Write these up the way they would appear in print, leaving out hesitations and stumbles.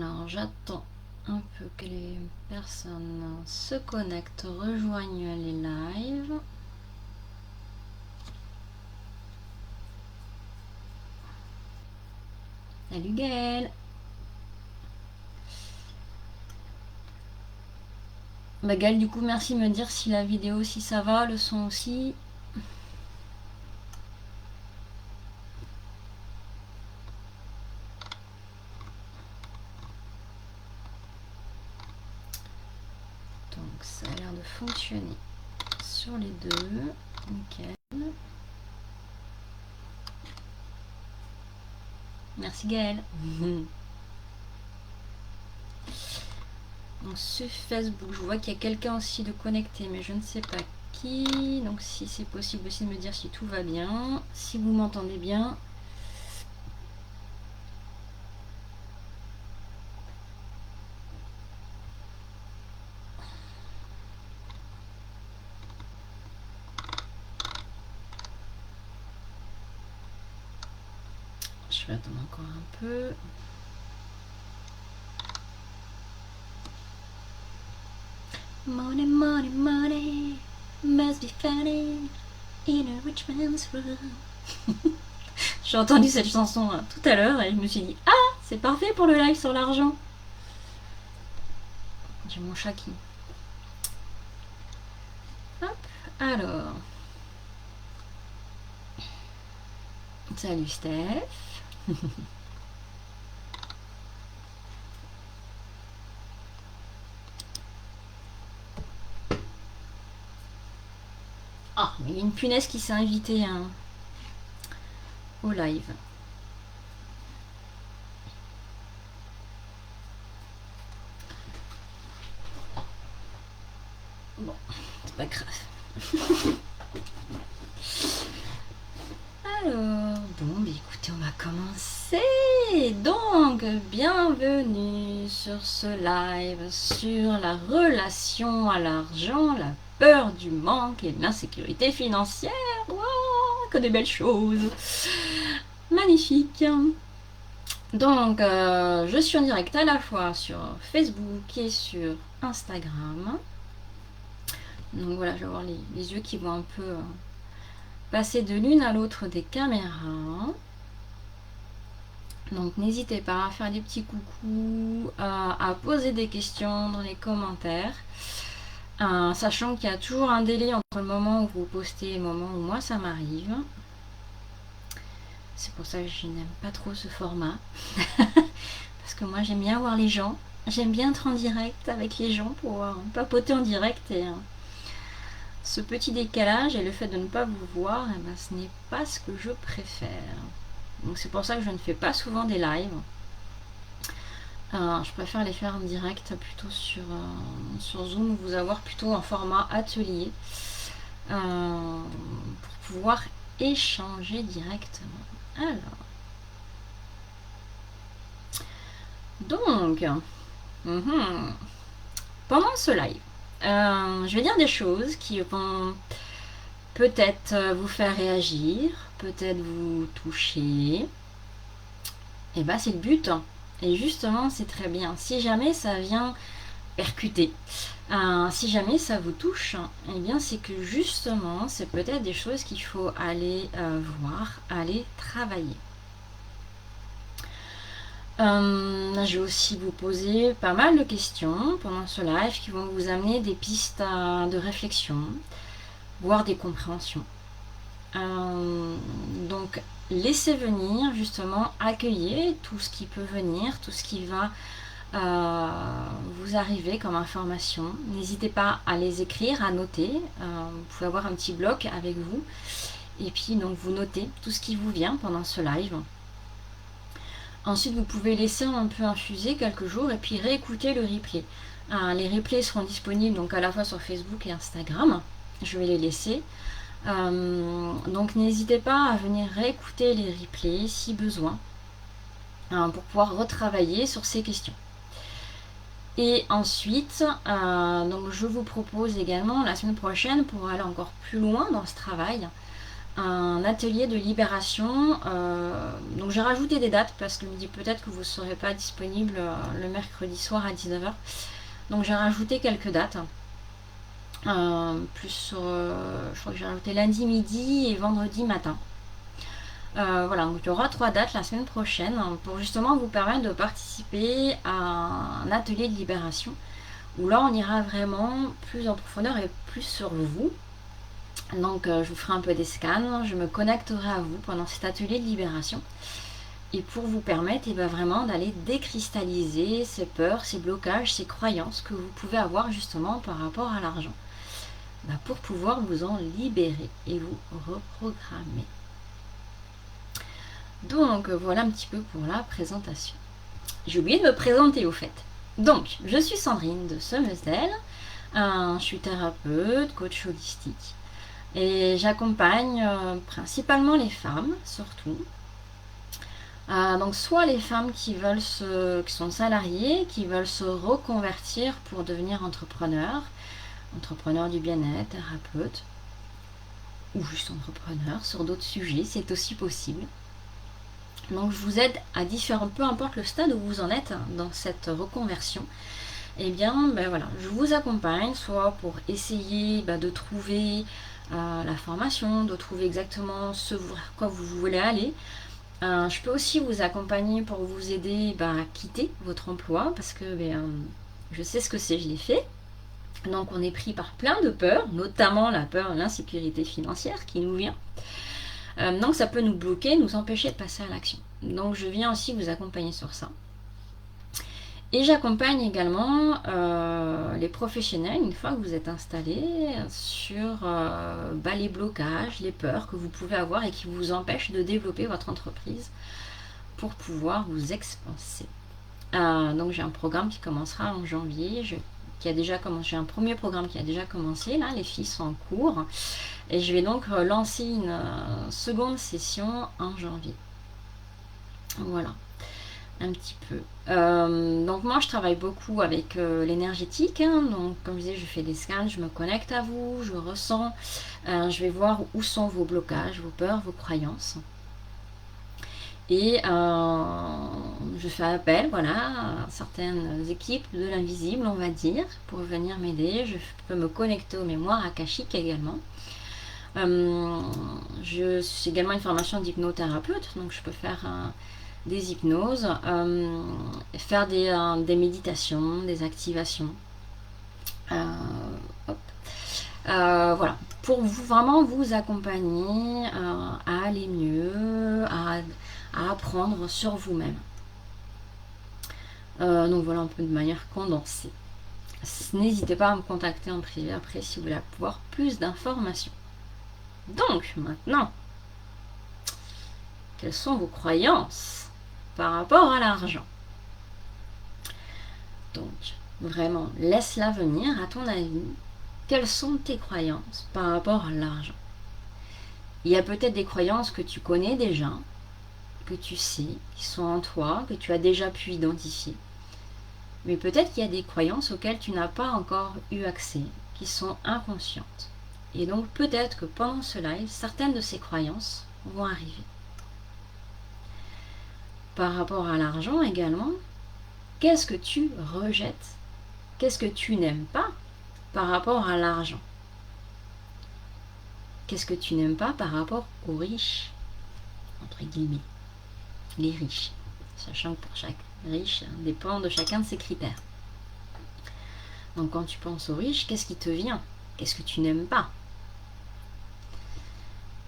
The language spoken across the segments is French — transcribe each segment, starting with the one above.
Alors, j'attends un peu que les personnes se connectent, rejoignent les lives. Salut Gaëlle. Bah Gaëlle, du coup, merci de me dire si la vidéo, si ça va, le son aussi. Donc, ça a l'air de fonctionner sur les deux. Nickel. Merci Gaëlle. Donc, sur Facebook, je vois qu'il y a quelqu'un aussi de connecté, mais je ne sais pas qui. Donc, si c'est possible aussi de me dire si tout va bien, si vous m'entendez bien. Je vais attendre encore un peu. Money, money, money must be funny in a rich man's room. J'ai entendu cette chanson tout à l'heure et je me suis dit ah, c'est parfait pour le live sur l'argent. J'ai mon chat qui... Hop, alors. Salut Steph. Ah, mais il y a une punaise qui s'est invitée au live. Bon, c'est pas grave. Alors, bon, bah écoutez, on va commencer. Donc, bienvenue sur ce live sur la relation à l'argent, la peur du manque et de l'insécurité financière. Wow, que des belles choses. Magnifique. Donc, je suis en direct à la fois sur Facebook et sur Instagram. Donc voilà, je vais avoir les yeux qui vont un peu passer de l'une à l'autre des caméras. Donc n'hésitez pas à faire des petits coucous, à poser des questions dans les commentaires. Sachant qu'il y a toujours un délai entre le moment où vous postez et le moment où moi ça m'arrive. C'est pour ça que je n'aime pas trop ce format. Parce que moi j'aime bien voir les gens. J'aime bien être en direct avec les gens pour papoter en direct. Et ce petit décalage et le fait de ne pas vous voir, eh ben, ce n'est pas ce que je préfère. Donc c'est pour ça que je ne fais pas souvent des lives. Je préfère les faire en direct plutôt sur Zoom, vous avoir plutôt en format atelier pour pouvoir échanger directement. Alors, donc, pendant ce live, je vais dire des choses qui vont peut-être vous faire réagir, peut-être vous toucher. Et bah c'est le but. Et justement, c'est très bien. Si jamais ça vient percuter, si jamais ça vous touche, eh bien c'est que justement, c'est peut-être des choses qu'il faut aller voir, aller travailler. Je vais aussi vous poser pas mal de questions pendant ce live qui vont vous amener des pistes de réflexion, voire des compréhensions. Donc laissez venir, justement, accueillez tout ce qui peut venir, tout ce qui va vous arriver comme information. N'hésitez pas à les écrire, à noter. Vous pouvez avoir un petit bloc avec vous et puis donc vous notez tout ce qui vous vient pendant ce live. Ensuite, vous pouvez laisser un peu infuser quelques jours et puis réécouter le replay. Les replays seront disponibles donc à la fois sur Facebook et Instagram. Je vais les laisser. Donc n'hésitez pas à venir réécouter les replays si besoin pour pouvoir retravailler sur ces questions. Et ensuite, donc je vous propose également la semaine prochaine, pour aller encore plus loin dans ce travail, un atelier de libération. Donc j'ai rajouté des dates parce que je me dis peut-être que vous ne serez pas disponible le mercredi soir à 19h. Donc j'ai rajouté quelques dates. Je crois que j'ai rajouté lundi midi et vendredi matin. Voilà, donc il y aura 3 dates la semaine prochaine pour justement vous permettre de participer à un atelier de libération où là on ira vraiment plus en profondeur et plus sur vous. Donc je vous ferai un peu des scans, je me connecterai à vous pendant cet atelier de libération et pour vous permettre vraiment d'aller décristalliser ces peurs, ces blocages, ces croyances que vous pouvez avoir justement par rapport à l'argent, pour pouvoir vous en libérer et vous reprogrammer. Donc voilà un petit peu pour la présentation. J'ai oublié de me présenter au fait. Donc je suis Sandrine de Sommersdale, je suis thérapeute, coach holistique et j'accompagne principalement les femmes surtout. Donc soit les femmes qui sont salariées, qui veulent se reconvertir pour devenir entrepreneur du bien-être, thérapeute ou juste entrepreneur sur d'autres sujets, c'est aussi possible. Donc je vous aide à peu importe le stade où vous en êtes dans cette reconversion, voilà, je vous accompagne soit pour essayer de trouver la formation, de trouver exactement ce vers quoi vous voulez aller. Je peux aussi vous accompagner pour vous aider à quitter votre emploi parce que je sais ce que c'est, je l'ai fait. Donc on est pris par plein de peurs, notamment la peur de l'insécurité financière qui nous vient. Donc ça peut nous bloquer, nous empêcher de passer à l'action. Donc je viens aussi vous accompagner sur ça. Et j'accompagne également les professionnels, une fois que vous êtes installés, sur les blocages, les peurs que vous pouvez avoir et qui vous empêchent de développer votre entreprise pour pouvoir vous expanser. Donc j'ai un programme qui commencera en janvier, j'ai un premier programme qui a déjà commencé, là les filles sont en cours, et je vais donc lancer une seconde session en janvier. Voilà, un petit peu. Donc moi je travaille beaucoup avec l'énergétique, donc comme je disais, je fais des scans, je me connecte à vous, je ressens, je vais voir où sont vos blocages, vos peurs, vos croyances. Et je fais appel à certaines équipes de l'invisible, on va dire, pour venir m'aider. Je peux me connecter aux mémoires akashiques également. Je suis également une formation d'hypnothérapeute, donc je peux faire des hypnoses, faire des méditations, des activations. Voilà, pour vraiment vous accompagner à aller mieux, à apprendre sur vous-même. Donc voilà un peu de manière condensée. N'hésitez pas à me contacter en privé après si vous voulez avoir plus d'informations. Donc maintenant, quelles sont vos croyances par rapport à l'argent? Donc vraiment, laisse-la venir. À ton avis, quelles sont tes croyances par rapport à l'argent? Il y a peut-être des croyances que tu connais déjà, que tu sais, qui sont en toi, que tu as déjà pu identifier. Mais peut-être qu'il y a des croyances auxquelles tu n'as pas encore eu accès, qui sont inconscientes. Et donc peut-être que pendant ce live, certaines de ces croyances vont arriver. Par rapport à l'argent également, qu'est-ce que tu rejettes? Qu'est-ce que tu n'aimes pas par rapport à l'argent? Qu'est-ce que tu n'aimes pas par rapport aux riches, entre guillemets, les riches, sachant que pour chaque riche dépend de chacun de ses critères. Donc quand tu penses aux riches, qu'est-ce qui te vient? Qu'est-ce que tu n'aimes pas?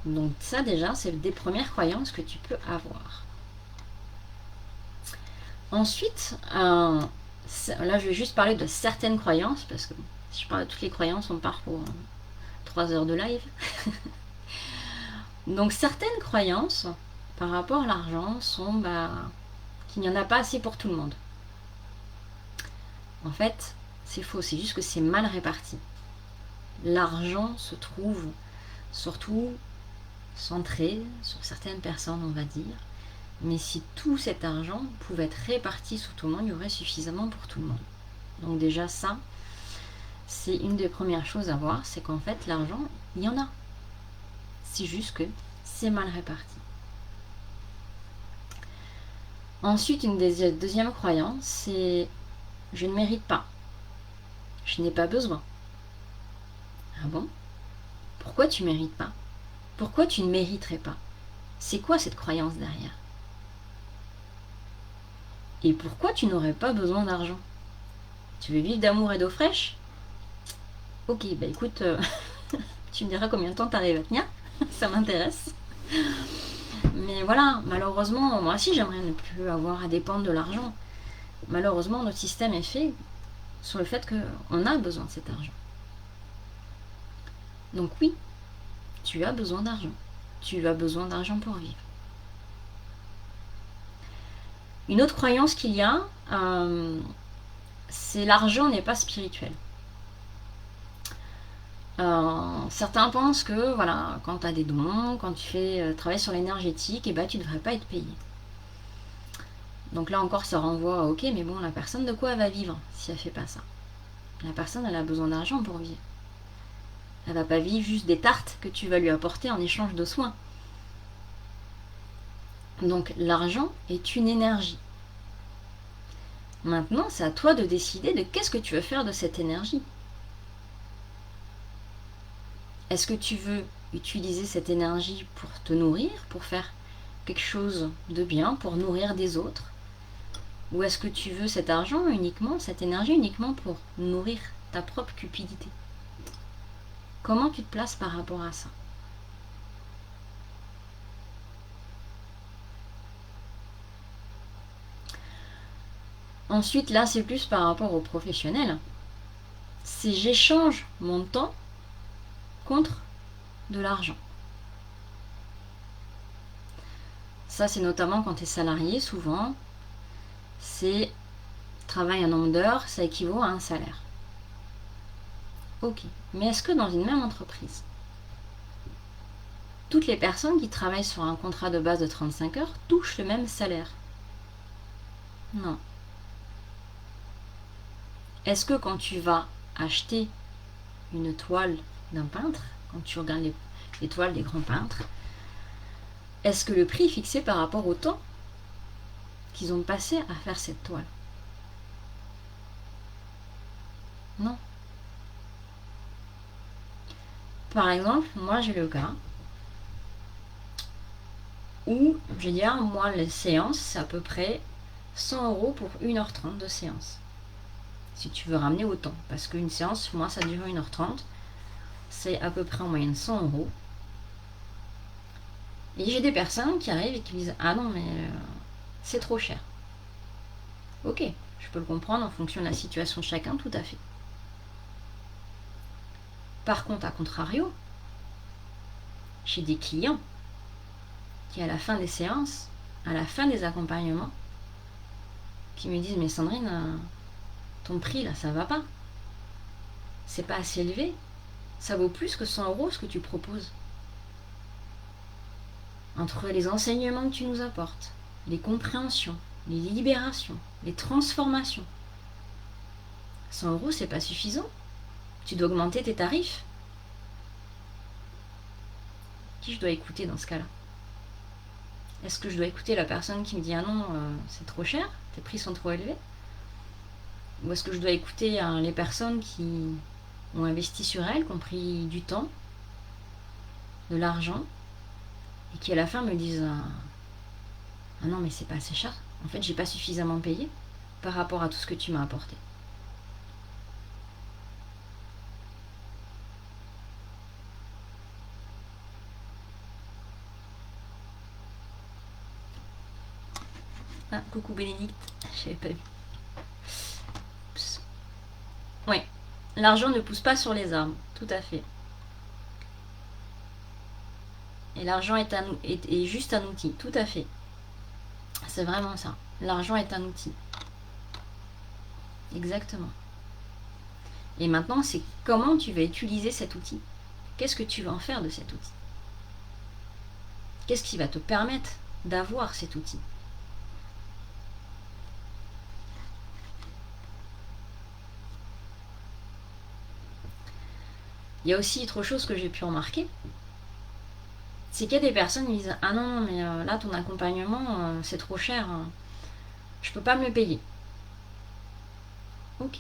Donc ça déjà, c'est des premières croyances que tu peux avoir. Ensuite, là je vais juste parler de certaines croyances, parce que si je parle de toutes les croyances, on part pour 3 heures de live. Donc certaines croyances par rapport à l'argent sont qu'il n'y en a pas assez pour tout le monde. En fait, c'est faux, c'est juste que c'est mal réparti. L'argent se trouve surtout centré sur certaines personnes, on va dire. Mais si tout cet argent pouvait être réparti sur tout le monde, il y aurait suffisamment pour tout le monde. Donc déjà ça, c'est une des premières choses à voir, c'est qu'en fait l'argent, il y en a. C'est juste que c'est mal réparti. Ensuite, une deuxième croyance, c'est je ne mérite pas. Je n'ai pas besoin. Ah bon? Pourquoi tu ne mérites pas? Pourquoi tu ne mériterais pas? C'est quoi cette croyance derrière? Et pourquoi tu n'aurais pas besoin d'argent? Tu veux vivre d'amour et d'eau fraîche? Ok, bah écoute, tu me diras combien de temps tu arrives à tenir. Ça m'intéresse. Mais voilà, malheureusement, moi aussi j'aimerais ne plus avoir à dépendre de l'argent. Malheureusement, notre système est fait sur le fait qu'on a besoin de cet argent. Donc oui, tu as besoin d'argent. Tu as besoin d'argent pour vivre. Une autre croyance qu'il y a, c'est l'argent n'est pas spirituel. Certains pensent que voilà, quand tu as des dons, quand tu fais travail sur l'énergétique, et ben, tu ne devrais pas être payé. Donc là encore, ça renvoie à ok, mais bon, la personne de quoi elle va vivre si elle ne fait pas ça? La personne, elle a besoin d'argent pour vivre. Elle ne va pas vivre juste des tartes que tu vas lui apporter en échange de soins. Donc l'argent est une énergie. Maintenant, c'est à toi de décider de qu'est-ce que tu veux faire de cette énergie. Est-ce que tu veux utiliser cette énergie pour te nourrir, pour faire quelque chose de bien, pour nourrir des autres? Ou est-ce que tu veux cet argent uniquement, cette énergie uniquement pour nourrir ta propre cupidité? Comment tu te places par rapport à ça? Ensuite, là, c'est plus par rapport aux professionnels. C'est j'échange mon temps contre de l'argent. Ça, c'est notamment quand tu es salarié, souvent, c'est travail un nombre d'heures, ça équivaut à un salaire. Ok, mais est-ce que dans une même entreprise, toutes les personnes qui travaillent sur un contrat de base de 35 heures touchent le même salaire? Non. Est-ce que quand tu vas acheter une toile d'un peintre, quand tu regardes les toiles des grands peintres, est-ce que le prix est fixé par rapport au temps qu'ils ont passé à faire cette toile? Non. Par exemple, moi j'ai le cas où, je veux dire, moi les séances, c'est à peu près 100 € pour 1h30 de séance. Si tu veux ramener autant. Parce qu'une séance, moi, ça dure 1h30. C'est à peu près en moyenne 100 €. Et j'ai des personnes qui arrivent et qui disent ah non, mais c'est trop cher. Ok, je peux le comprendre en fonction de la situation de chacun, tout à fait. Par contre, à contrario, j'ai des clients qui, à la fin des séances, à la fin des accompagnements, qui me disent mais Sandrine, ton prix là, ça va pas. C'est pas assez élevé. Ça vaut plus que 100 € ce que tu proposes. Entre les enseignements que tu nous apportes, les compréhensions, les libérations, les transformations, 100 € c'est pas suffisant. Tu dois augmenter tes tarifs. Qui je dois écouter dans ce cas-là? Est-ce que je dois écouter la personne qui me dit ah non, c'est trop cher, tes prix sont trop élevés? Ou est-ce que je dois écouter les personnes qui ont investi sur elles, qui ont pris du temps, de l'argent, et qui à la fin me disent ah non mais c'est pas assez cher, en fait j'ai pas suffisamment payé par rapport à tout ce que tu m'as apporté. Ah, coucou Bénédicte, j'avais pas vu. Oui, l'argent ne pousse pas sur les arbres, tout à fait. Et l'argent est juste un outil, tout à fait. C'est vraiment ça. L'argent est un outil. Exactement. Et maintenant, c'est comment tu vas utiliser cet outil. Qu'est-ce que tu vas en faire de cet outil? Qu'est-ce qui va te permettre d'avoir cet outil? Il y a aussi autre chose que j'ai pu remarquer, c'est qu'il y a des personnes qui disent ah non, mais là ton accompagnement c'est trop cher, je peux pas me le payer. Ok.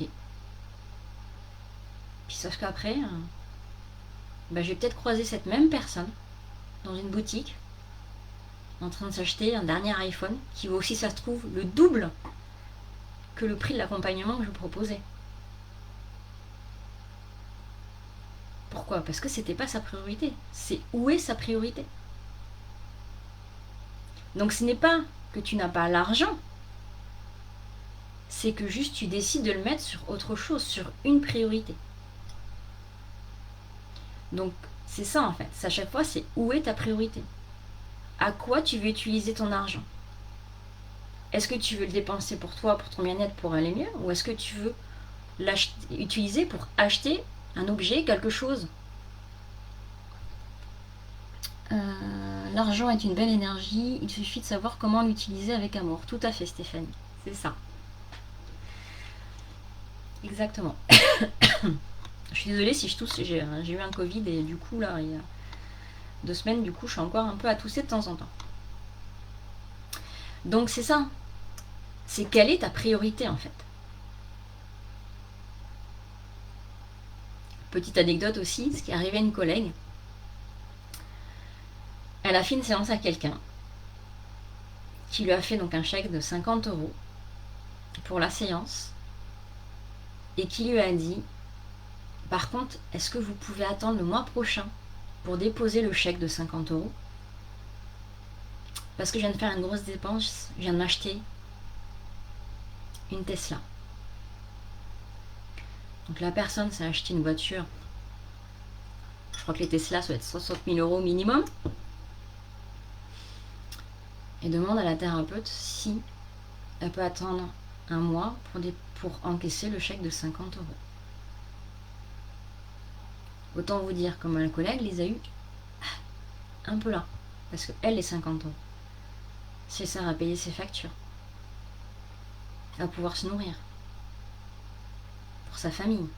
Puis sauf qu'après, je vais peut-être croiser cette même personne dans une boutique en train de s'acheter un dernier iPhone qui vaut aussi, ça se trouve, le double que le prix de l'accompagnement que je proposais. Pourquoi? Parce que c'était pas sa priorité. C'est où est sa priorité. Donc ce n'est pas que tu n'as pas l'argent, c'est que juste tu décides de le mettre sur autre chose, sur une priorité. Donc c'est ça en fait, à chaque fois c'est où est ta priorité. À quoi tu veux utiliser ton argent? Est-ce que tu veux le dépenser pour toi, pour ton bien-être, pour aller mieux? Ou est-ce que tu veux l'utiliser pour acheter un objet, quelque chose? L'argent est une belle énergie, il suffit de savoir comment l'utiliser avec amour. Tout à fait Stéphanie, c'est ça. Exactement. Je suis désolée si je tousse, j'ai eu un Covid et du coup là, il y a 2 semaines, du coup je suis encore un peu à tousser de temps en temps. Donc c'est ça. C'est quelle est ta priorité en fait. Petite anecdote aussi, ce qui est arrivé à une collègue. Elle a fait une séance à quelqu'un qui lui a fait donc un chèque de 50 € pour la séance et qui lui a dit par contre, est-ce que vous pouvez attendre le mois prochain pour déposer le chèque de 50 € parce que je viens de faire une grosse dépense, je viens de m'acheter une Tesla. Donc la personne s'est acheté une voiture. Je crois que les Tesla, ça doit être 60 000 € minimum. Et demande à la thérapeute si elle peut attendre un mois pour encaisser le chèque de 50 €. Autant vous dire que ma collègue les a eu un peu là. Parce qu'elle, les 50 €, c'est ça à payer ses factures. À pouvoir se nourrir. Pour sa famille.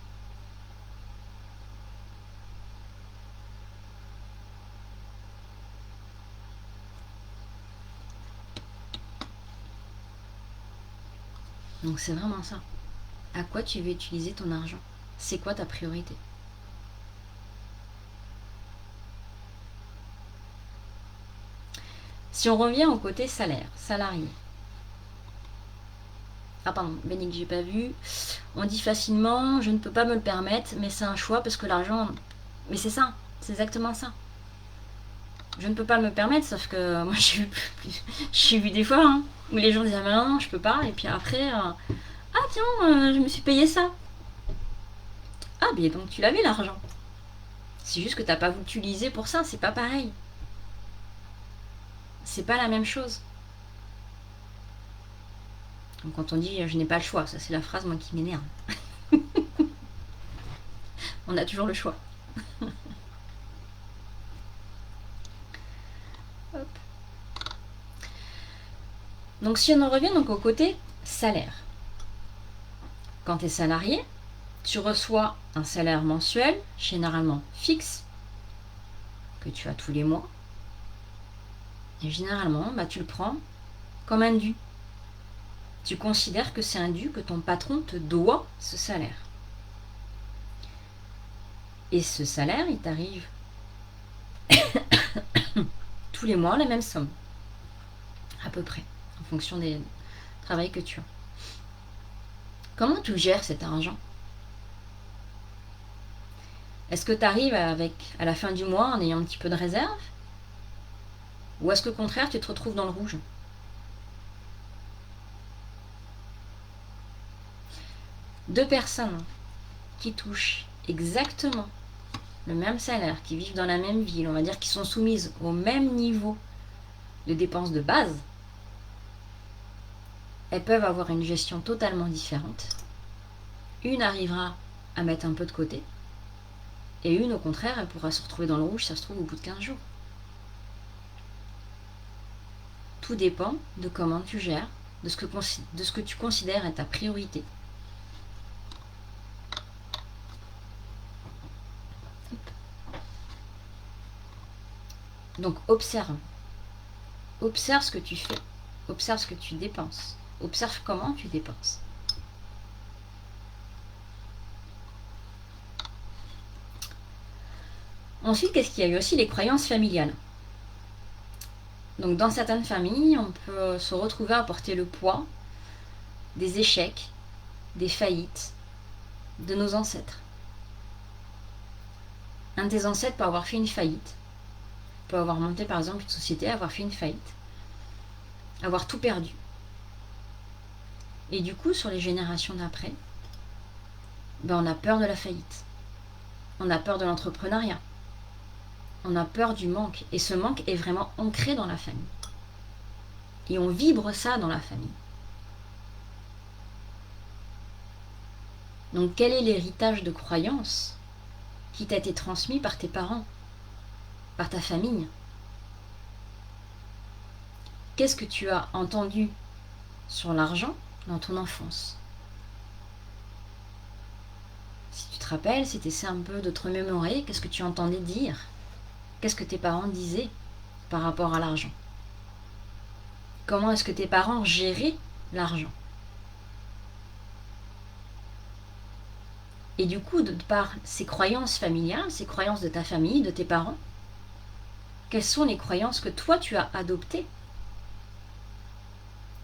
Donc c'est vraiment ça. À quoi tu veux utiliser ton argent? C'est quoi ta priorité? Si on revient au côté salaire, salarié. Ah pardon, Bénique, j'ai pas vu. On dit facilement, je ne peux pas me le permettre, mais c'est un choix parce que l'argent... Mais c'est ça, c'est exactement ça. Je ne peux pas me permettre, sauf que moi j'ai vu des fois où les gens disaient ah, non, je peux pas, et puis après, ah tiens, je me suis payé ça. Ah bien donc tu l'avais l'argent. C'est juste que t'as pas voulu l'utiliser pour ça, c'est pas pareil. C'est pas la même chose. Donc quand on dit je n'ai pas le choix, ça c'est la phrase moi qui m'énerve. On a toujours le choix. Hop. Donc si on en revient donc au côté salaire. Quand tu es salarié, tu reçois un salaire mensuel, généralement fixe, que tu as tous les mois. Et généralement, tu le prends comme un dû. Tu considères que c'est un dû, que ton patron te doit ce salaire. Et ce salaire, il t'arrive tous les mois la même somme, à peu près, en fonction des travaux que tu as. Comment tu gères cet argent? Est-ce que tu arrives à la fin du mois en ayant un petit peu de réserve? Ou est-ce qu'au contraire, tu te retrouves dans le rouge? Deux personnes qui touchent exactement le même salaire, qui vivent dans la même ville, on va dire qui sont soumises au même niveau de dépenses de base, elles peuvent avoir une gestion totalement différente. Une arrivera à mettre un peu de côté, et une, au contraire, elle pourra se retrouver dans le rouge, ça se trouve, au bout de 15 jours. Tout dépend de comment tu gères, de ce que tu considères être ta priorité. Donc observe. Observe ce que tu fais. Observe ce que tu dépenses. Observe comment tu dépenses. Ensuite, qu'est-ce qu'il y a eu aussi? Les croyances familiales. Donc dans certaines familles, on peut se retrouver à porter le poids des échecs, des faillites de nos ancêtres. Un de tes ancêtres peut avoir fait une faillite, peut avoir monté par exemple une société, avoir fait une faillite, avoir tout perdu. Et du coup, sur les générations d'après, on a peur de la faillite. On a peur de l'entrepreneuriat. On a peur du manque. Et ce manque est vraiment ancré dans la famille. Et on vibre ça dans la famille. Donc quel est l'héritage de croyances qui t'a été transmis par tes parents, par ta famille? Qu'est-ce que tu as entendu sur l'argent dans ton enfance? Si tu te rappelles, si tu essaies un peu de te remémorer, qu'est-ce que tu entendais dire? Qu'est-ce que tes parents disaient par rapport à l'argent? Comment est-ce que tes parents géraient l'argent? Et du coup, de par ces croyances familiales, ces croyances de ta famille, de tes parents, quelles sont les croyances que toi tu as adoptées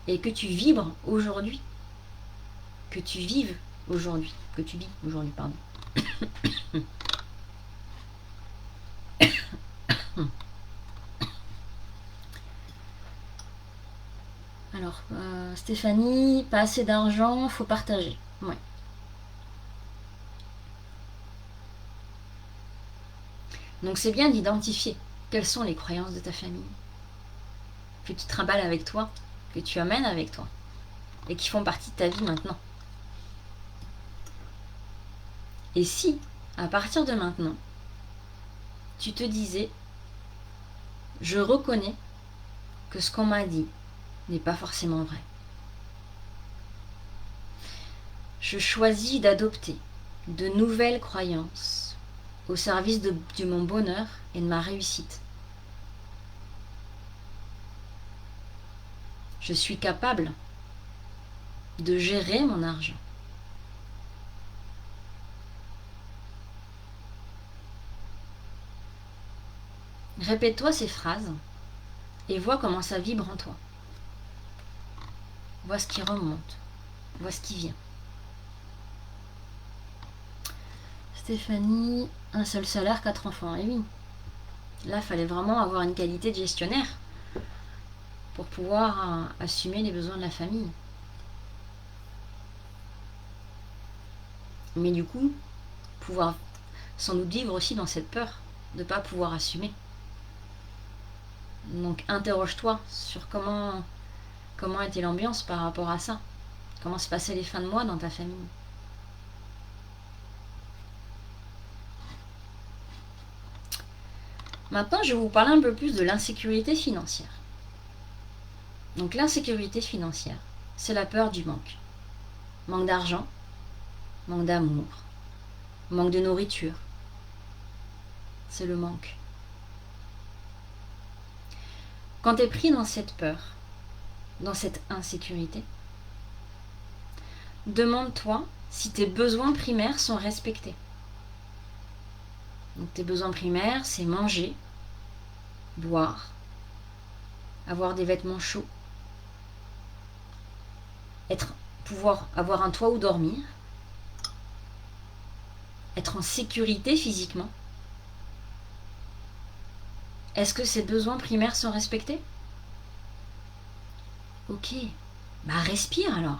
et que tu vibres aujourd'hui? Que tu vives aujourd'hui. Que tu vis aujourd'hui, pardon. Alors, Stéphanie, pas assez d'argent, faut partager. Ouais. Donc c'est bien d'identifier quelles sont les croyances de ta famille, que tu trimbales avec toi, que tu amènes avec toi, et qui font partie de ta vie maintenant. Et si, à partir de maintenant, tu te disais, je reconnais que ce qu'on m'a dit n'est pas forcément vrai. Je choisis d'adopter de nouvelles croyances au service de mon bonheur et de ma réussite. Je suis capable de gérer mon argent. Répète-toi ces phrases et vois comment ça vibre en toi. Vois ce qui remonte, vois ce qui vient. Stéphanie, un seul salaire, 4 enfants. Et oui, là, il fallait vraiment avoir une qualité de gestionnaire pour pouvoir assumer les besoins de la famille. Mais du coup, pouvoir sans doute vivre aussi dans cette peur de ne pas pouvoir assumer. Donc interroge-toi sur comment était l'ambiance par rapport à ça. Comment se passaient les fins de mois dans ta famille. Maintenant, je vais vous parler un peu plus de l'insécurité financière. Donc l'insécurité financière, c'est la peur du manque. Manque d'argent, manque d'amour, manque de nourriture. C'est le manque. Quand tu es pris dans cette peur, dans cette insécurité, demande-toi si tes besoins primaires sont respectés. Donc tes besoins primaires, c'est manger, boire, avoir des vêtements chauds, pouvoir avoir un toit où dormir, être en sécurité physiquement. Est-ce que ces besoins primaires sont respectés? Ok, respire alors.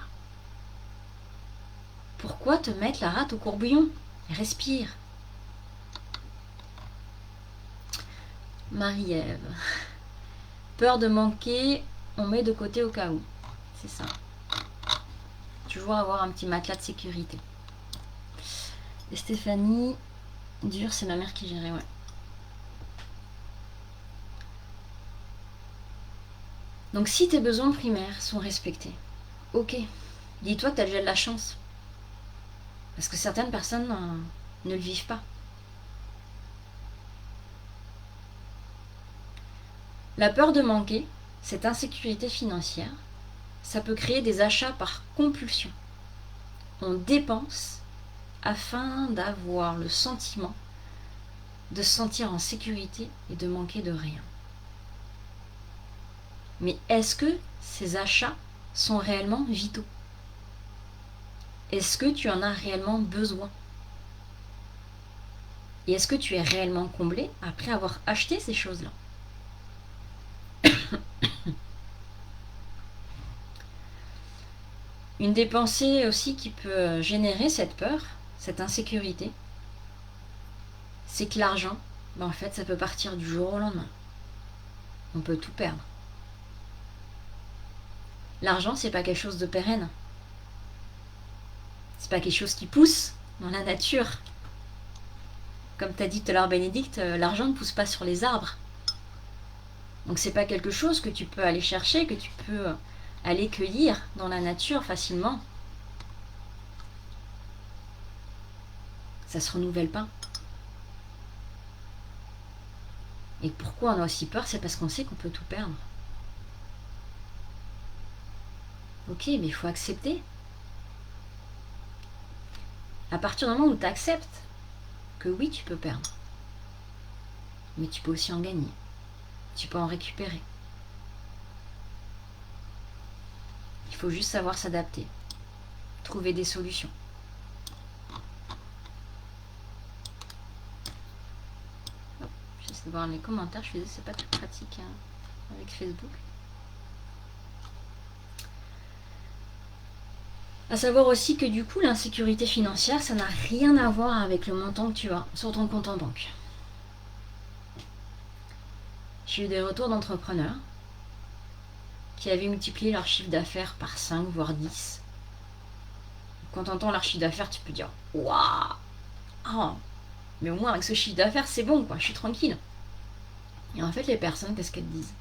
Pourquoi te mettre la rate au courbouillon? Respire. Marie-Ève. Peur de manquer, on met de côté au cas où. C'est ça. Toujours avoir un petit matelas de sécurité. Et Stéphanie, dur, c'est la mère qui gérait, ouais. Donc si tes besoins primaires sont respectés, ok, dis-toi que tu as déjà de la chance. Parce que certaines personnes ne le vivent pas. La peur de manquer, cette insécurité financière, ça peut créer des achats par compulsion. On dépense afin d'avoir le sentiment de se sentir en sécurité et de manquer de rien. Mais est-ce que ces achats sont réellement vitaux? Est-ce que tu en as réellement besoin? Et est-ce que tu es réellement comblé après avoir acheté ces choses-là? Une des pensées aussi qui peut générer cette peur, cette insécurité, c'est que l'argent, en fait, ça peut partir du jour au lendemain. On peut tout perdre. L'argent, c'est pas quelque chose de pérenne. C'est pas quelque chose qui pousse dans la nature. Comme t'as dit tout à l'heure, Bénédicte, l'argent ne pousse pas sur les arbres. Donc c'est pas quelque chose que tu peux aller chercher, que tu peux aller cueillir dans la nature facilement. Ça se renouvelle pas. Et pourquoi on a aussi peur? C'est parce qu'on sait qu'on peut tout perdre. Ok, mais il faut accepter. À partir du moment où tu acceptes que oui, tu peux perdre, mais tu peux aussi en gagner. Tu peux en récupérer. Il faut juste savoir s'adapter, trouver des solutions. J'essaie de voir les commentaires, je faisais, c'est pas très pratique avec Facebook. À savoir aussi que du coup, l'insécurité financière, ça n'a rien à voir avec le montant que tu as sur ton compte en banque. J'ai eu des retours d'entrepreneurs qui avaient multiplié leur chiffre d'affaires par 5, voire 10. Quand tu entends leur chiffre d'affaires, tu peux dire « Waouh, oh, mais au moins avec ce chiffre d'affaires, c'est bon, quoi, je suis tranquille. » Et en fait, les personnes, qu'est-ce qu'elles disent?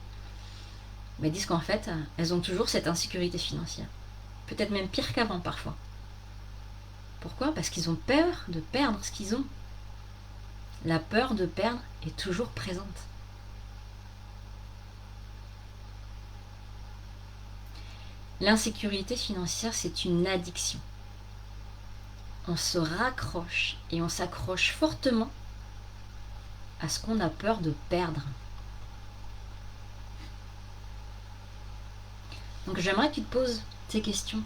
Elles disent qu'en fait, elles ont toujours cette insécurité financière. Peut-être même pire qu'avant, parfois. Pourquoi? Parce qu'ils ont peur de perdre ce qu'ils ont. La peur de perdre est toujours présente. L'insécurité financière, c'est une addiction. On se raccroche et on s'accroche fortement à ce qu'on a peur de perdre. Donc j'aimerais que tu te poses ces questions.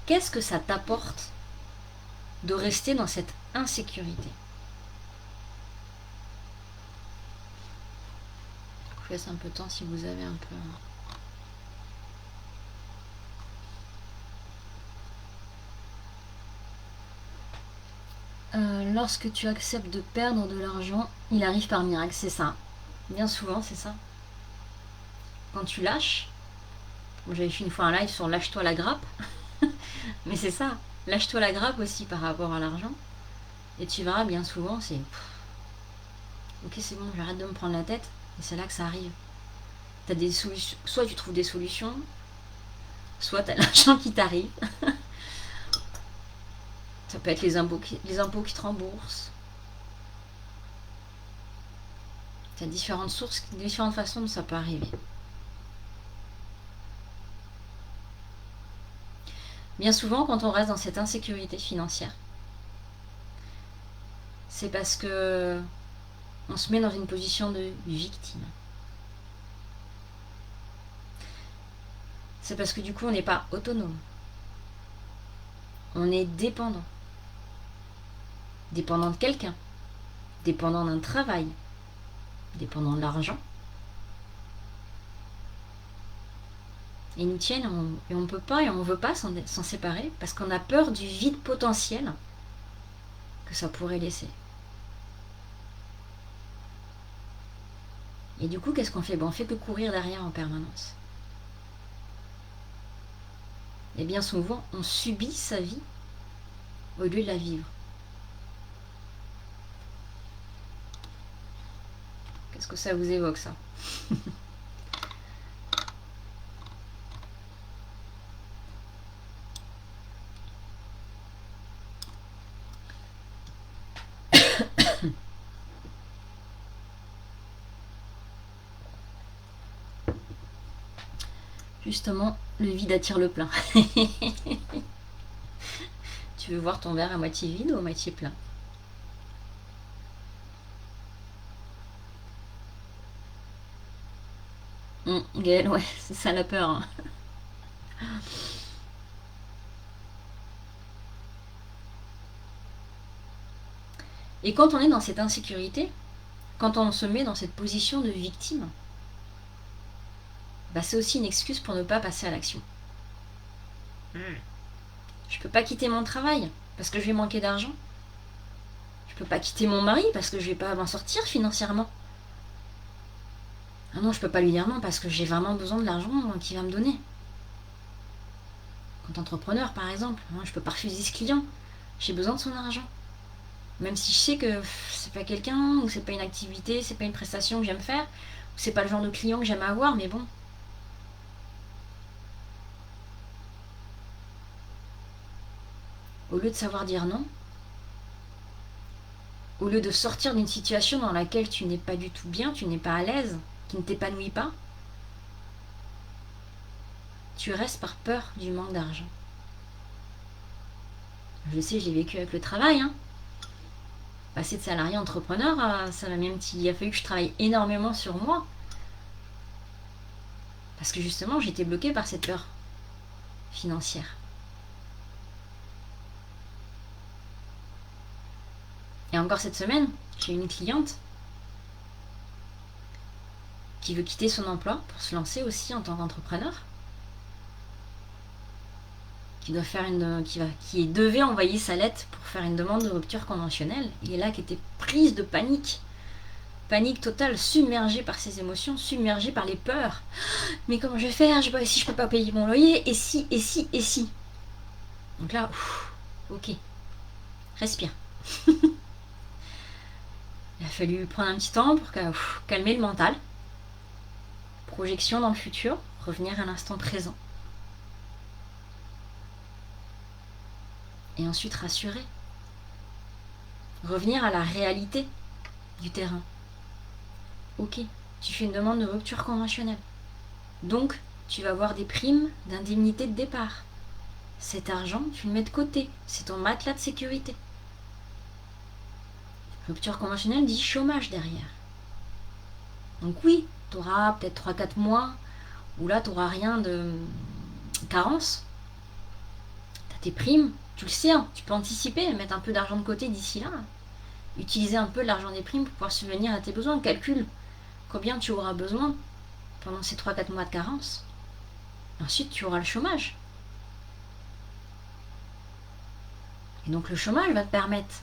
Qu'est-ce que ça t'apporte de rester dans cette insécurité? Je vous laisse un peu de temps si vous avez un peu... Lorsque tu acceptes de perdre de l'argent, il arrive par miracle, c'est ça. Bien souvent, c'est ça. Quand tu lâches, j'avais fait une fois un live sur lâche-toi la grappe, mais c'est ça, lâche-toi la grappe aussi par rapport à l'argent, et tu verras bien souvent, c'est ok, c'est bon, j'arrête de me prendre la tête, et c'est là que ça arrive. T'as des solutions, soit tu trouves des solutions, soit t'as l'argent qui t'arrive. Ça peut être les impôts qui te remboursent. T'as différentes sources, différentes façons dont ça peut arriver. Bien souvent, quand on reste dans cette insécurité financière, c'est parce que on se met dans une position de victime. C'est parce que du coup, on n'est pas autonome. On est dépendant. Dépendant de quelqu'un. Dépendant d'un travail. Dépendant de l'argent. Et ils nous tiennent et on ne peut pas et on ne veut pas s'en séparer parce qu'on a peur du vide potentiel que ça pourrait laisser. Et du coup, qu'est-ce qu'on fait? On fait que courir derrière en permanence. Et bien souvent, on subit sa vie au lieu de la vivre. Qu'est-ce que ça vous évoque, ça? Justement, le vide attire le plein. Tu veux voir ton verre à moitié vide ou à moitié plein? Gaëlle, ouais, c'est ça la peur. Hein. Et quand on est dans cette insécurité, quand on se met dans cette position de victime, bah c'est aussi une excuse pour ne pas passer à l'action. Je peux pas quitter mon travail parce que je vais manquer d'argent. Je peux pas quitter mon mari parce que je vais pas m'en sortir financièrement. Ah non, je peux pas lui dire non parce que j'ai vraiment besoin de l'argent qu'il va me donner. Quand entrepreneur, par exemple, je peux pas refuser ce client. J'ai besoin de son argent. Même si je sais que c'est pas quelqu'un, ou c'est pas une activité, c'est pas une prestation que j'aime faire, ou c'est pas le genre de client que j'aime avoir, mais bon. Au lieu de savoir dire non, au lieu de sortir d'une situation dans laquelle tu n'es pas du tout bien, tu n'es pas à l'aise, qui ne t'épanouit pas, tu restes par peur du manque d'argent. Je sais, je l'ai vécu avec le travail. Passer de salarié entrepreneur, ça m'a même il a fallu que je travaille énormément sur moi. Parce que justement, j'étais bloquée par cette peur financière. Et encore cette semaine, j'ai une cliente qui veut quitter son emploi pour se lancer aussi en tant qu'entrepreneur. Qui devait envoyer sa lettre pour faire une demande de rupture conventionnelle. Et là, qui était prise de panique. Panique totale, submergée par ses émotions, submergée par les peurs. Mais comment je vais faire? Si je peux pas payer mon loyer, et si, et si, et si. Donc là, ok, respire. Il a fallu prendre un petit temps pour calmer le mental. Projection dans le futur, revenir à l'instant présent. Et ensuite rassurer. Revenir à la réalité du terrain. Ok, tu fais une demande de rupture conventionnelle. Donc, tu vas avoir des primes d'indemnité de départ. Cet argent, tu le mets de côté. C'est ton matelas de sécurité. Rupture conventionnelle dit chômage derrière. Donc oui, tu auras peut-être 3-4 mois où là, tu n'auras rien de carence. Tu as tes primes, tu le sais, tu peux anticiper, mettre un peu d'argent de côté d'ici là. Utiliser un peu de l'argent des primes pour pouvoir subvenir à tes besoins. Calcule combien tu auras besoin pendant ces 3-4 mois de carence. Ensuite, tu auras le chômage. Et donc le chômage va te permettre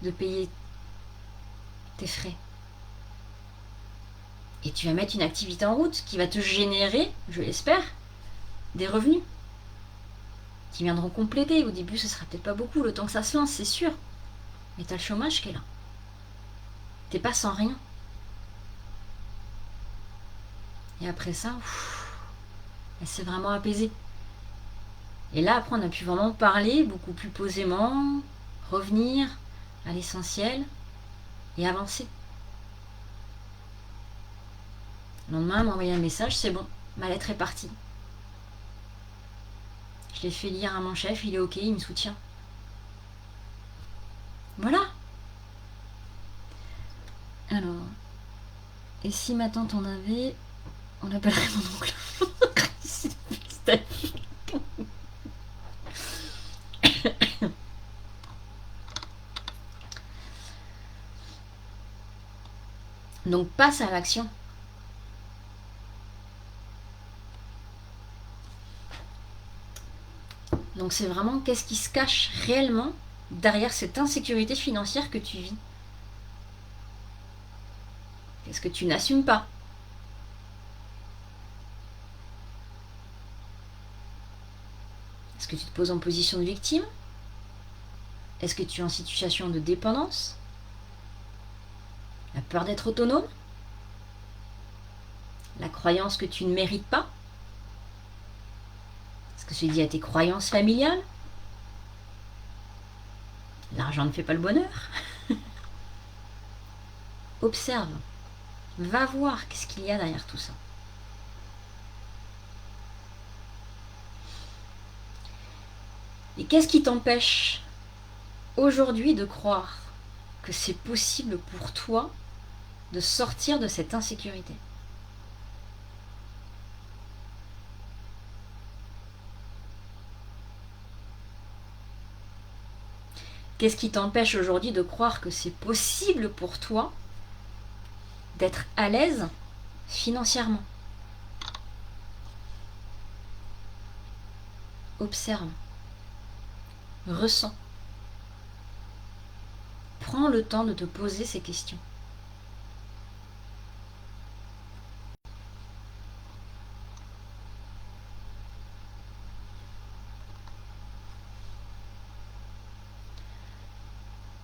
de payer tes frais. Et tu vas mettre une activité en route qui va te générer, je l'espère, des revenus qui viendront compléter. Au début, ce sera peut-être pas beaucoup, le temps que ça se lance, c'est sûr. Mais tu as le chômage qui est là. T'es pas sans rien. Et après ça, elle s'est vraiment apaisée. Et là, après, on a pu vraiment parler beaucoup plus posément, revenir à l'essentiel et avancer. Le lendemain, elle m'a envoyé un message, c'est bon, ma lettre est partie. Je l'ai fait lire à mon chef, il est ok, il me soutient. Voilà. Alors, et si ma tante en avait, on appellerait mon oncle. Donc passe à l'action. Donc c'est vraiment qu'est-ce qui se cache réellement derrière cette insécurité financière que tu vis. Qu'est-ce que tu n'assumes pas? Est-ce que tu te poses en position de victime? Est-ce que tu es en situation de dépendance? La peur d'être autonome? La croyance que tu ne mérites pas? Est-ce que c'est lié à tes croyances familiales? L'argent ne fait pas le bonheur. Observe. Va voir qu'est-ce qu'il y a derrière tout ça. Et qu'est-ce qui t'empêche aujourd'hui de croire que c'est possible pour toi de sortir de cette insécurité? Qu'est-ce qui t'empêche aujourd'hui de croire que c'est possible pour toi d'être à l'aise financièrement? Observe, ressens. Prends le temps de te poser ces questions.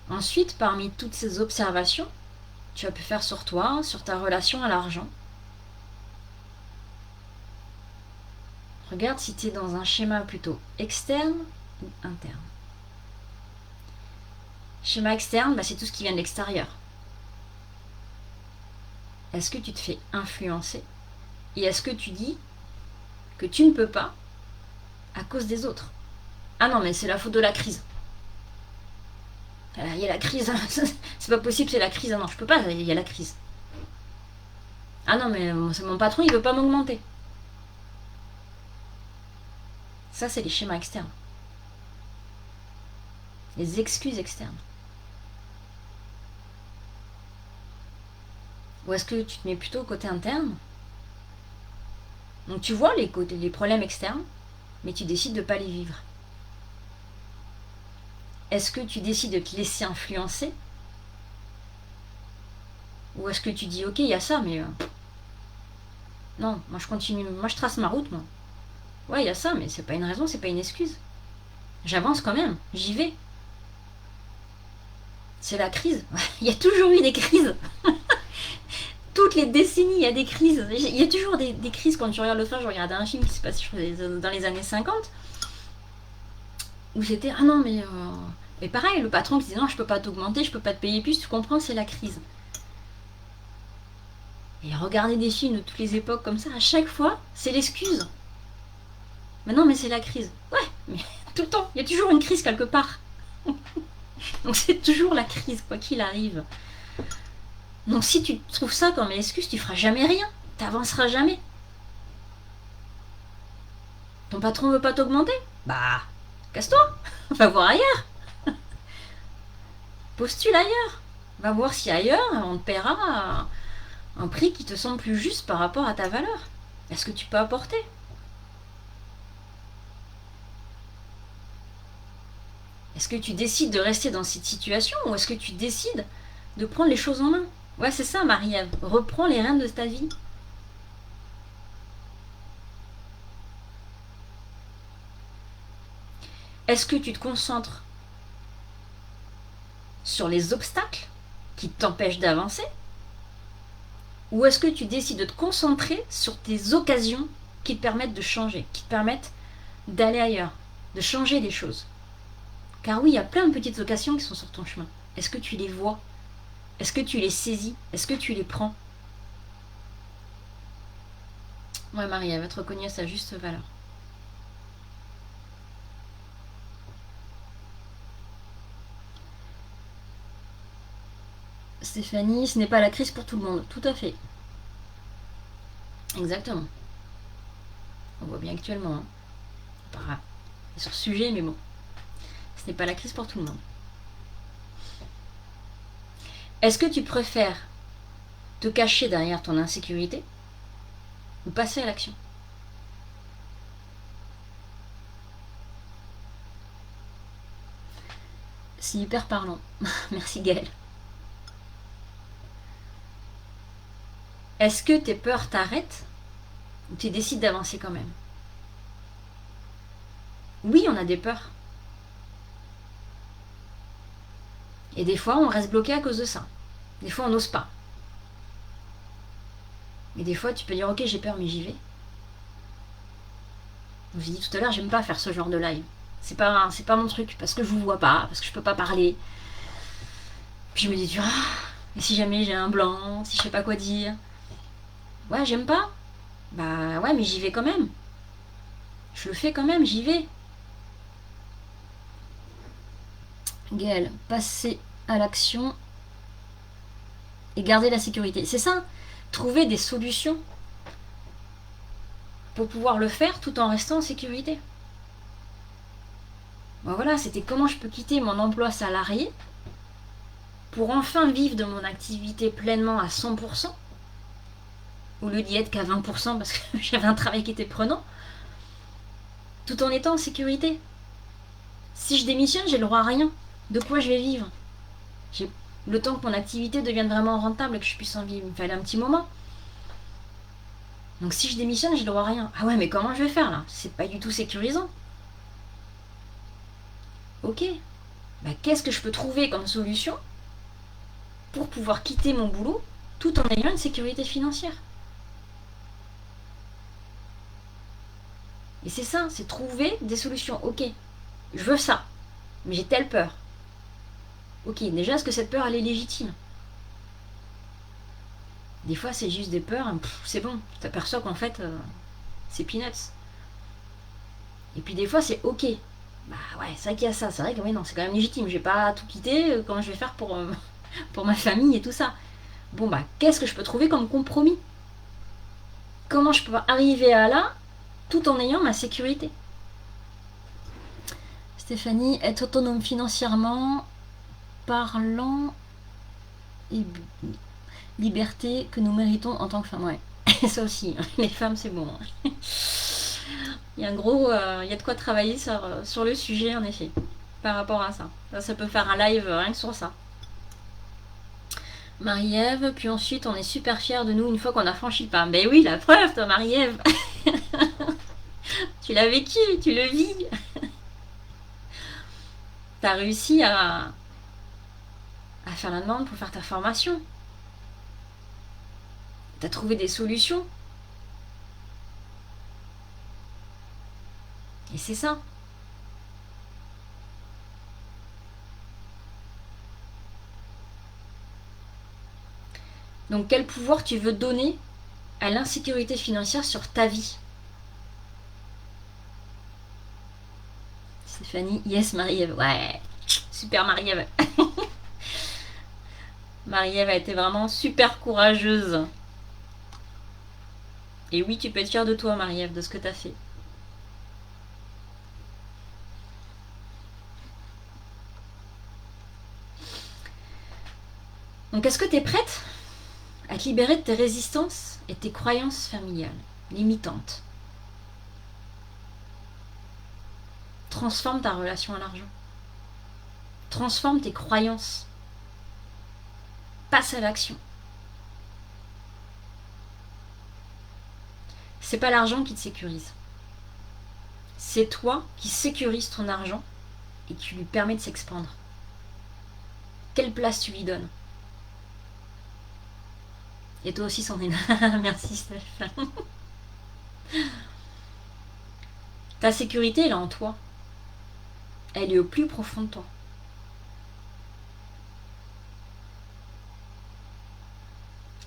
Ensuite, parmi toutes ces observations, tu as pu faire sur toi, sur ta relation à l'argent. Regarde si tu es dans un schéma plutôt externe ou interne. Schéma externe, c'est tout ce qui vient de l'extérieur. Est-ce que tu te fais influencer? Et est-ce que tu dis que tu ne peux pas à cause des autres? Ah non, mais c'est la faute de la crise. Il y a la crise, c'est pas possible, c'est la crise. Ah non, je peux pas, il y a la crise. Ah non, mais c'est mon patron, il veut pas m'augmenter. Ça, c'est les schémas externes. Les excuses externes. Ou est-ce que tu te mets plutôt au côté interne? Donc tu vois les problèmes externes, mais tu décides de ne pas les vivre. Est-ce que tu décides de te laisser influencer? Ou est-ce que tu dis, ok, il y a ça, mais non, moi je continue, moi je trace ma route, moi. Ouais, il y a ça, mais c'est pas une raison, c'est pas une excuse. J'avance quand même, j'y vais. C'est la crise. Il y a toujours eu des crises. Toutes les décennies, il y a des crises. Il y a toujours des crises. Quand tu regardes le film, je regardais un film qui se passe dans les années 50, où c'était, ah non, mais pareil, le patron qui disait, non, je peux pas t'augmenter, je peux pas te payer plus, tu comprends, c'est la crise. Et regarder des films de toutes les époques comme ça, à chaque fois, c'est l'excuse. Mais non, mais c'est la crise. Ouais, mais tout le temps, il y a toujours une crise quelque part. Donc c'est toujours la crise, quoi qu'il arrive. Donc si tu trouves ça comme une excuse, tu feras jamais rien. T'avanceras jamais. Ton patron veut pas t'augmenter? Bah, casse-toi. Va voir ailleurs. Postule ailleurs. Va voir si ailleurs, on te paiera un prix qui te semble plus juste par rapport à ta valeur. Est-ce que tu peux apporter? Est-ce que tu décides de rester dans cette situation ou est-ce que tu décides de prendre les choses en main? Ouais, c'est ça, Marie-Ève. Reprends les rênes de ta vie. Est-ce que tu te concentres sur les obstacles qui t'empêchent d'avancer? Ou est-ce que tu décides de te concentrer sur tes occasions qui te permettent de changer, qui te permettent d'aller ailleurs, de changer les choses? Car oui, il y a plein de petites occasions qui sont sur ton chemin. Est-ce que tu les vois? Est-ce que tu les saisis? Est-ce que tu les prends? Ouais, Marie, elle va te reconnaître à sa juste valeur. Stéphanie, ce n'est pas la crise pour tout le monde. Tout à fait. Exactement. On voit bien actuellement. Pas sur ce sujet, mais bon. Ce n'est pas la crise pour tout le monde. Est-ce que tu préfères te cacher derrière ton insécurité ou passer à l'action? C'est hyper parlant. Merci Gaëlle. Est-ce que tes peurs t'arrêtent ou tu décides d'avancer quand même? Oui, on a des peurs. Et des fois, on reste bloqué à cause de ça. Des fois, on n'ose pas. Mais des fois, tu peux dire, ok, j'ai peur, mais j'y vais. Je vous ai dit tout à l'heure, j'aime pas faire ce genre de live. C'est pas mon truc, parce que je vous vois pas, parce que je peux pas parler. Puis je me dis, et si jamais j'ai un blanc, si je sais pas quoi dire? Ouais, j'aime pas. Bah ouais, mais j'y vais quand même. Je le fais quand même, j'y vais. Gaël, passer à l'action et garder la sécurité. C'est ça, trouver des solutions pour pouvoir le faire tout en restant en sécurité. Bon, voilà, c'était comment je peux quitter mon emploi salarié pour enfin vivre de mon activité pleinement à 100%, au lieu d'y être qu'à 20% parce que j'avais un travail qui était prenant, tout en étant en sécurité. Si je démissionne, j'ai le droit à rien. De quoi je vais vivre? J'ai le temps que mon activité devienne vraiment rentable et que je puisse en vivre. Il me fallait un petit moment. Donc si je démissionne, j'ai le droit à rien. Ah ouais, mais comment je vais faire là? C'est pas du tout sécurisant. Ok, bah, qu'est-ce que je peux trouver comme solution pour pouvoir quitter mon boulot tout en ayant une sécurité financière? Et c'est ça, c'est trouver des solutions. Ok, je veux ça, mais j'ai telle peur. Ok, déjà, est-ce que cette peur, elle est légitime? Des fois, c'est juste des peurs, c'est bon, tu t'aperçois qu'en fait, c'est peanuts. Et puis des fois, c'est ok. Bah ouais, c'est vrai qu'il y a ça, c'est vrai que oui, non, c'est quand même légitime, je vais pas tout quitter, comment je vais faire pour ma famille et tout ça? Bon, bah, qu'est-ce que je peux trouver comme compromis? Comment je peux arriver à là tout en ayant ma sécurité? Stéphanie, être autonome financièrement, parlant et liberté que nous méritons en tant que femmes. Ouais, ça aussi, les femmes, c'est bon. Il y a il y a de quoi travailler sur le sujet, en effet, par rapport à ça. Ça peut faire un live rien que sur ça. Marie-Ève, puis ensuite on est super fiers de nous une fois qu'on a franchi le pas. Ben oui, la preuve, toi, Marie-Ève. Tu l'as vécu, tu le vis. T'as réussi à faire la demande pour faire ta formation. T'as trouvé des solutions. Et c'est ça. Donc quel pouvoir tu veux donner à l'insécurité financière sur ta vie? Stéphanie, yes Marie-Ève. Ouais, super Marie-Ève. Marie-Ève a été vraiment super courageuse. Et oui, tu peux être fière de toi Marie-Ève, de ce que tu as fait. Donc est-ce que tu es prête à te libérer de tes résistances et tes croyances familiales limitantes? Transforme ta relation à l'argent. Transforme tes croyances. Passe à l'action. C'est pas l'argent qui te sécurise. C'est toi qui sécurise ton argent et qui lui permet de s'expandre. Quelle place tu lui donnes? Et toi aussi, Sandrine. Merci, Stéphane. Ta sécurité, elle est en toi. Elle est au plus profond de toi.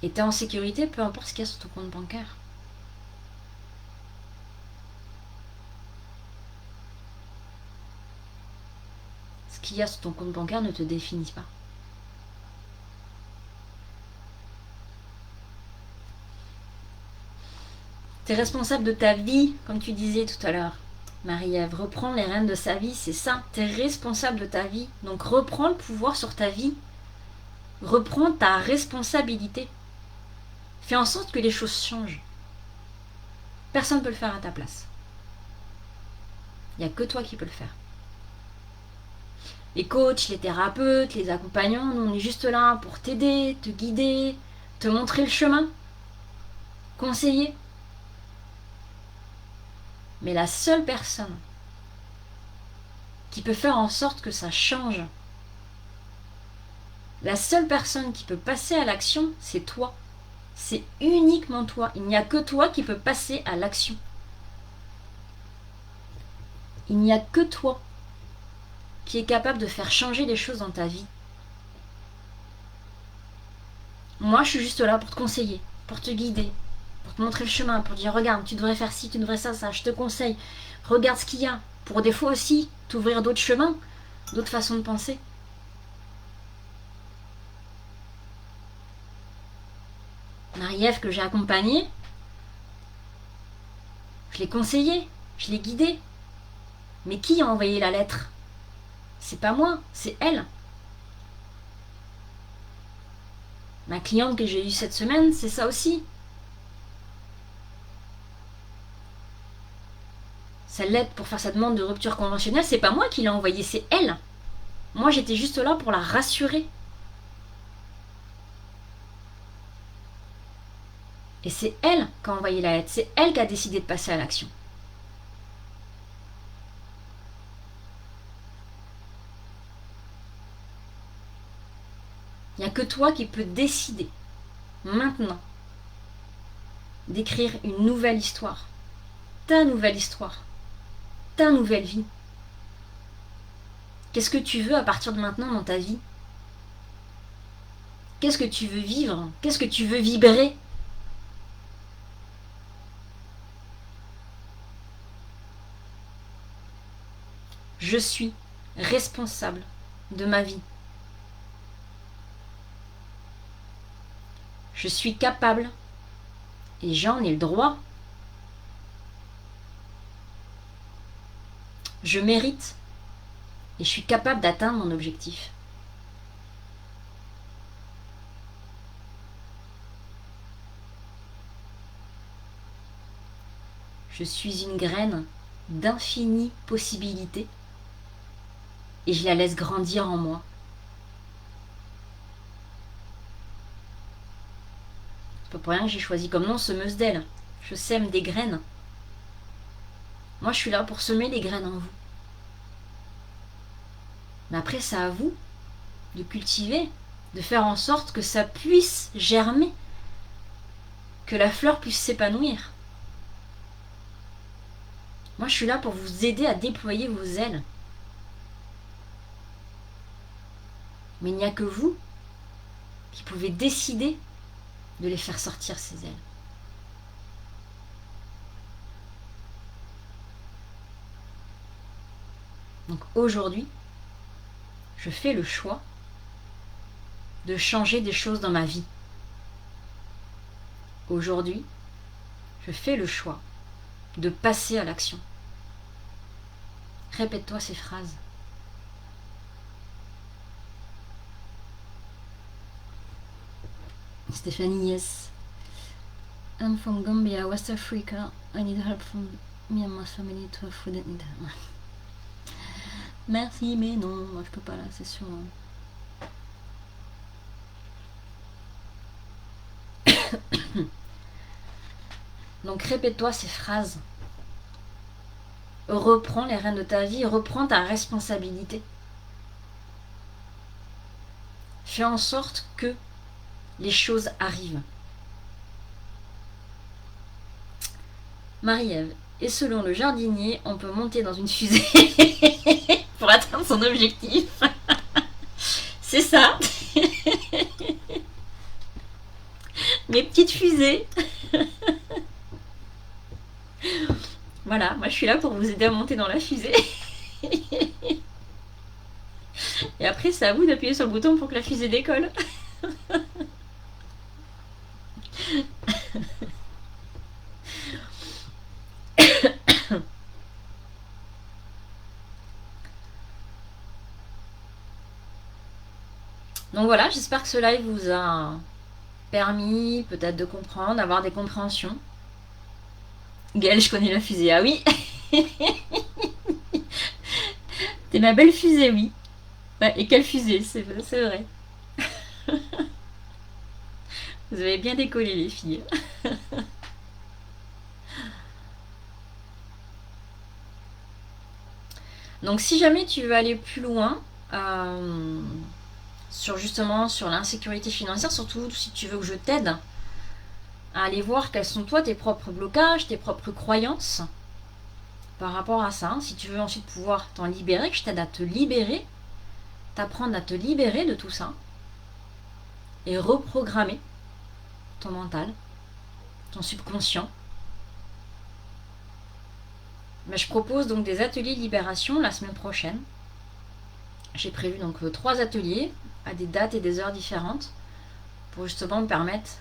Et tu es en sécurité, peu importe ce qu'il y a sur ton compte bancaire. Ce qu'il y a sur ton compte bancaire ne te définit pas. Tu es responsable de ta vie, comme tu disais tout à l'heure. Marie-Ève, reprendre les rênes de sa vie, c'est ça. Tu es responsable de ta vie. Donc reprends le pouvoir sur ta vie. Reprends ta responsabilité. Fais en sorte que les choses changent. Personne ne peut le faire à ta place. Il n'y a que toi qui peux le faire. Les coachs, les thérapeutes, les accompagnants, nous, on est juste là pour t'aider, te guider, te montrer le chemin, conseiller. Mais la seule personne qui peut faire en sorte que ça change, la seule personne qui peut passer à l'action, c'est toi. C'est uniquement toi. Il n'y a que toi qui peux passer à l'action. Il n'y a que toi qui est capable de faire changer les choses dans ta vie. Moi, je suis juste là pour te conseiller, pour te guider, pour te montrer le chemin, pour te dire regarde, tu devrais faire ci, tu devrais ça, je te conseille. Regarde ce qu'il y a. Pour des fois aussi, t'ouvrir d'autres chemins, d'autres façons de penser. Marie-Ève que j'ai accompagnée, je l'ai conseillée, je l'ai guidée. Mais qui a envoyé la lettre? C'est pas moi, c'est elle. Ma cliente que j'ai eue cette semaine, c'est ça aussi. Cette lettre pour faire sa demande de rupture conventionnelle, c'est pas moi qui l'ai envoyée, c'est elle. Moi, j'étais juste là pour la rassurer. Et c'est elle qui a envoyé la lettre, c'est elle qui a décidé de passer à l'action. Il n'y a que toi qui peux décider, maintenant, d'écrire une nouvelle histoire. Ta nouvelle histoire. Ta nouvelle vie. Qu'est-ce que tu veux à partir de maintenant dans ta vie? Qu'est-ce que tu veux vivre? Qu'est-ce que tu veux vibrer? Je suis responsable de ma vie. Je suis capable et j'en ai le droit. Je mérite et je suis capable d'atteindre mon objectif. Je suis une graine d'infinies possibilités et je la laisse grandir en moi. C'est pas pour rien que j'ai choisi comme nom semeuse d'ailes. Je sème des graines. Moi, je suis là pour semer des graines en vous. Mais après, c'est à vous de cultiver, de faire en sorte que ça puisse germer, que la fleur puisse s'épanouir. Moi, je suis là pour vous aider à déployer vos ailes. Mais il n'y a que vous qui pouvez décider de les faire sortir, ces ailes. Donc aujourd'hui, je fais le choix de changer des choses dans ma vie. Aujourd'hui, je fais le choix de passer à l'action. Répète-toi ces phrases. Stéphanie, yes. I'm from Gambia, West Africa. I need help from me and my family to have food and eat. Merci, mais non, moi je peux pas là, c'est sûr. Donc répète-toi ces phrases. Reprends les rênes de ta vie, reprends ta responsabilité. Fais en sorte que les choses arrivent. Marie-Ève, et selon le jardinier, on peut monter dans une fusée pour atteindre son objectif. C'est ça. Mes petites fusées. Voilà, moi je suis là pour vous aider à monter dans la fusée. Et après, c'est à vous d'appuyer sur le bouton pour que la fusée décolle. Donc voilà, j'espère que ce live vous a permis peut-être de comprendre, d'avoir des compréhensions. Gaëlle, je connais la fusée, ah oui. T'es ma belle fusée, oui. Ouais, et quelle fusée, c'est vrai. Vous avez bien décollé, les filles. Donc si jamais tu veux aller plus loin sur l'insécurité financière, surtout si tu veux que je t'aide à aller voir quels sont toi tes propres blocages, tes propres croyances par rapport à ça. Si tu veux ensuite pouvoir t'en libérer, que je t'aide à te libérer, t'apprendre à te libérer de tout ça et reprogrammer ton mental, ton subconscient. Mais je propose donc des ateliers libération la semaine prochaine. J'ai prévu donc 3 ateliers à des dates et des heures différentes pour justement me permettre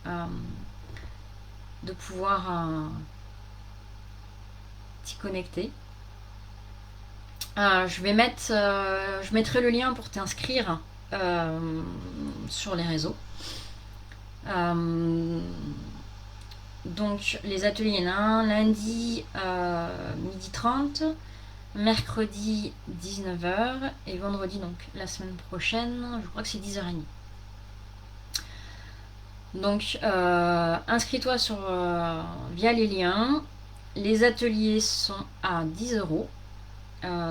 de pouvoir t'y connecter. Je mettrai le lien pour t'inscrire sur les réseaux. Donc les ateliers nains, lundi 12h30, mercredi 19h et vendredi, donc la semaine prochaine, je crois que c'est 10h30. Donc inscris-toi via les liens. Les ateliers sont à 10 €.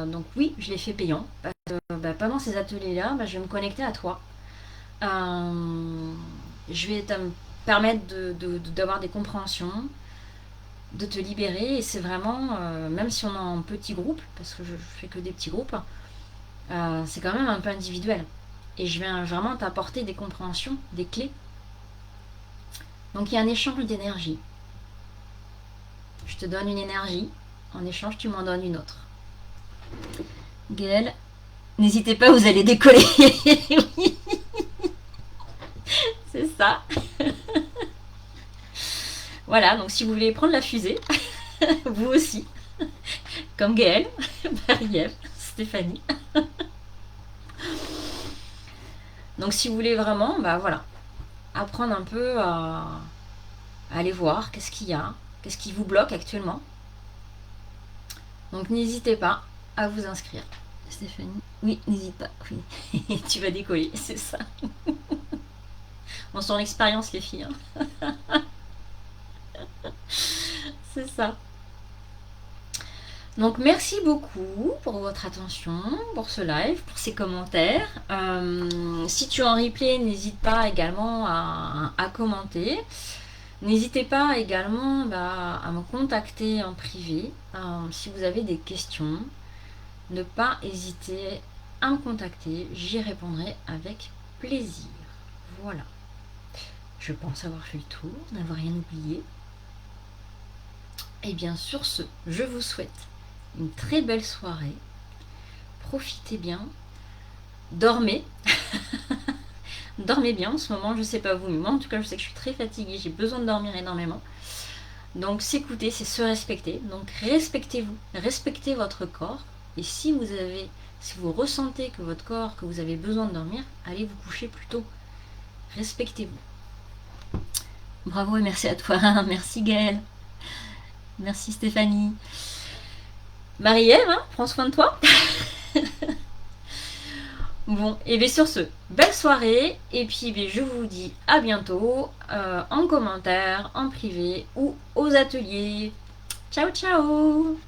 Donc oui, je les fais payants. Parce que, pendant ces ateliers-là, je vais me connecter à toi. Je vais te permettre d'avoir des compréhensions, de te libérer. Et c'est vraiment, même si on est en petit groupe, parce que je fais que des petits groupes, c'est quand même un peu individuel. Et je viens vraiment t'apporter des compréhensions, des clés. Donc il y a un échange d'énergie. Je te donne une énergie, en échange tu m'en donnes une autre. Gaëlle, n'hésitez pas, vous allez décoller. Oui, c'est ça. Voilà, donc si vous voulez prendre la fusée, vous aussi, comme Gaëlle, Marie-Ève, Stéphanie. Donc si vous voulez vraiment, voilà, apprendre un peu à aller voir qu'est-ce qu'il y a, qu'est-ce qui vous bloque actuellement. Donc n'hésitez pas à vous inscrire. Stéphanie, oui, n'hésite pas. Oui. Tu vas décoller, c'est ça. On sent l'expérience, les filles. C'est ça. Donc merci beaucoup pour votre attention, pour ce live, pour ces commentaires. Si tu es en replay, n'hésite pas également à commenter. N'hésitez pas également à me contacter en privé si vous avez des questions. Ne pas hésiter à me contacter, j'y répondrai avec plaisir. Voilà. Je pense avoir fait le tour, n'avoir rien oublié. Et bien sur ce, je vous souhaite une très belle soirée. Profitez bien. Dormez. Dormez bien en ce moment, je sais pas vous, mais moi en tout cas je sais que je suis très fatiguée, j'ai besoin de dormir énormément. Donc s'écouter, c'est se respecter. Donc respectez-vous, respectez votre corps. Et si vous ressentez que votre corps, que vous avez besoin de dormir, allez vous coucher plus tôt. Respectez-vous. Bravo et merci à toi. Merci Gaëlle. Merci Stéphanie. Marie-Ève, prends soin de toi. Bon, et bien sur ce, belle soirée. Et puis je vous dis à bientôt en commentaire, en privé ou aux ateliers. Ciao ciao.